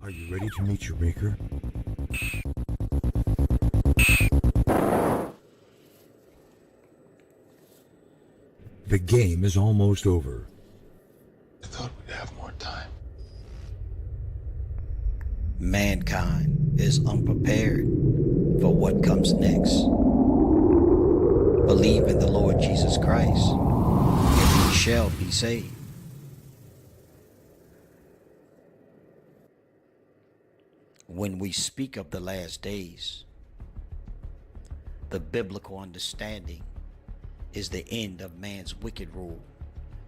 Are you ready to meet your maker? The game is almost over. I thought we'd have more time. Mankind is unprepared for what comes next. Believe in the Lord Jesus Christ, and ye shall be saved. When we speak of the last days, the biblical understanding is the end of man's wicked rule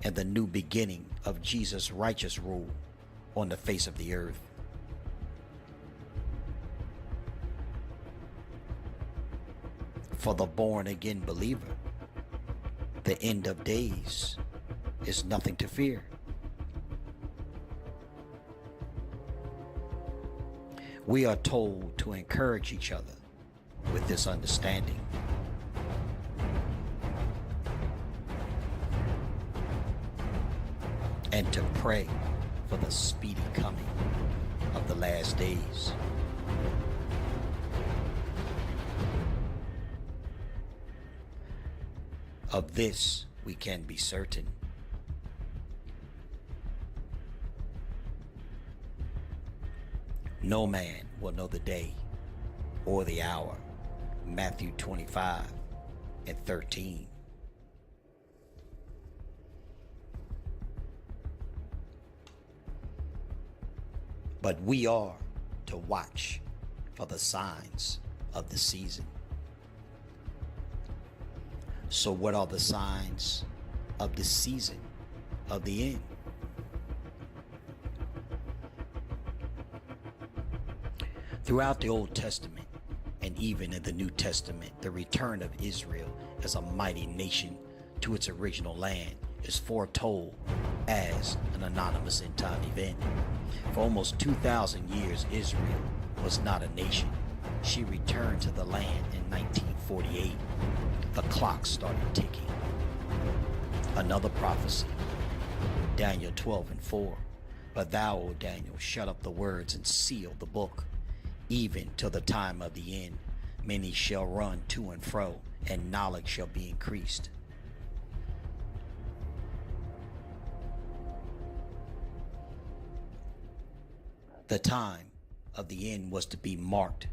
and the new beginning of Jesus' righteous rule on the face of the earth. For the born-again believer, the end of days is nothing to fear. We are told to encourage each other with this understanding. And to pray for the speedy coming of the last days. Of this we can be certain. No man will know the day or the hour. Matthew 25:13. But we are to watch for the signs of the season. So what are the signs of the season of the end? Throughout the Old Testament and even in the New Testament, the return of Israel as a mighty nation to its original land is foretold as an anonymous end-time event. For almost 2,000 years, Israel was not a nation. She returned to the land in 1948. The clock started ticking. Another prophecy, Daniel 12:4. But thou, O Daniel, shut up the words and seal the book, even till the time of the end. Many shall run to and fro, and knowledge shall be increased. The time of the end was to be marked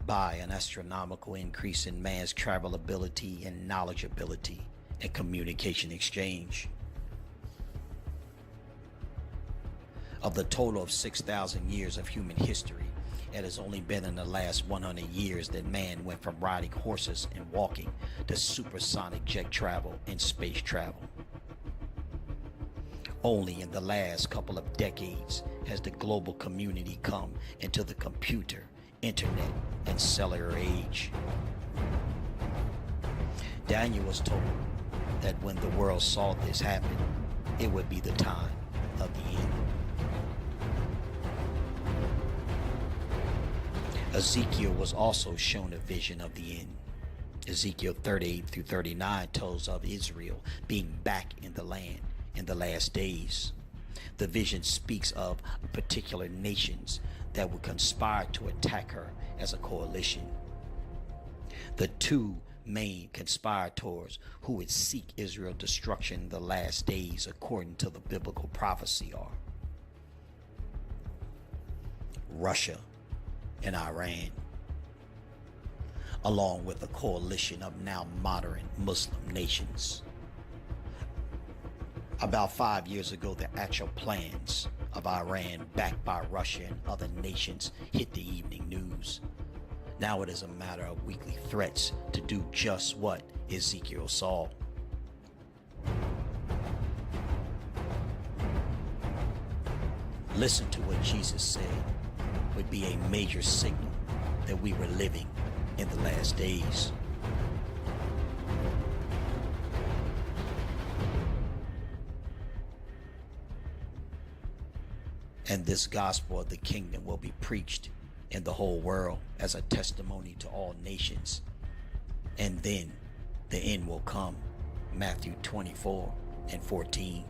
by an astronomical increase in man's travel ability and knowledge ability and communication exchange. Of the total of 6,000 years of human history, it has only been in the last 100 years that man went from riding horses and walking to supersonic jet travel and space travel. Only in the last couple of decades has the global community come into the computer, internet, and cellular age. Daniel was told that when the world saw this happen, it would be the time of the end. Ezekiel was also shown a vision of the end. Ezekiel 38-39 tells of Israel being back in the land in the last days. The vision speaks of particular nations that would conspire to attack her as a coalition. The two main conspirators who would seek Israel's destruction in the last days, according to the biblical prophecy, are Russia and Iran, along with a coalition of now modern Muslim nations. About 5 years ago, the actual plans of Iran, backed by Russia and other nations, hit the evening news. Now it is a matter of weekly threats to do just what Ezekiel saw. Listen to what Jesus said would be a major signal that we were living in the last days. And this gospel of the kingdom will be preached in the whole world as a testimony to all nations. And then the end will come. Matthew 24:14.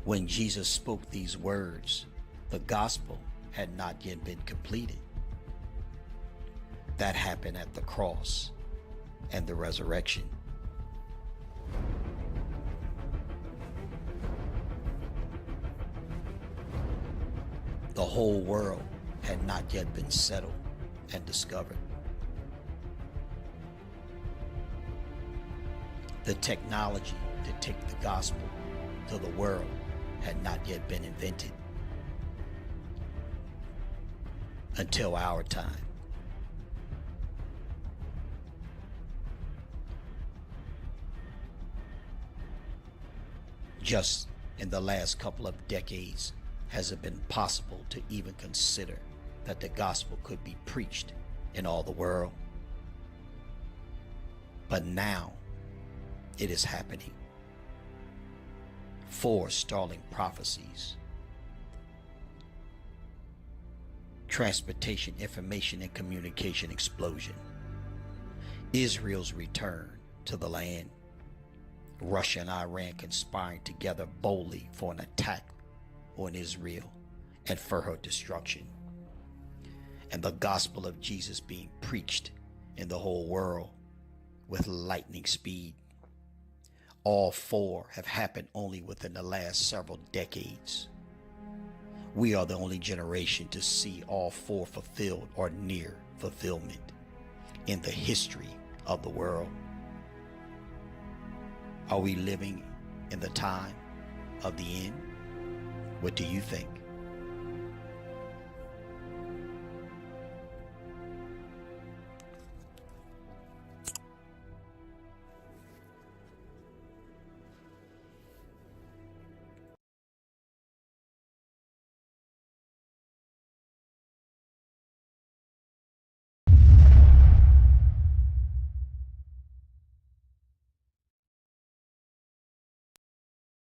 When Jesus spoke these words, the gospel had not yet been completed. That happened at the cross and the resurrection. The whole world had not yet been settled and discovered. The technology to take the gospel to the world had not yet been invented until our time. Just in the last couple of decades has it been possible to even consider that the gospel could be preached in all the world. But now it is happening. 4 startling prophecies. Transportation, information, and communication explosion. Israel's return to the land. Russia and Iran conspiring together boldly for an attack on Israel and for her destruction. And the gospel of Jesus being preached in the whole world with lightning speed. All 4 have happened only within the last several decades. We are the only generation to see all 4 fulfilled or near fulfillment in the history of the world. Are we living in the time of the end? What do you think?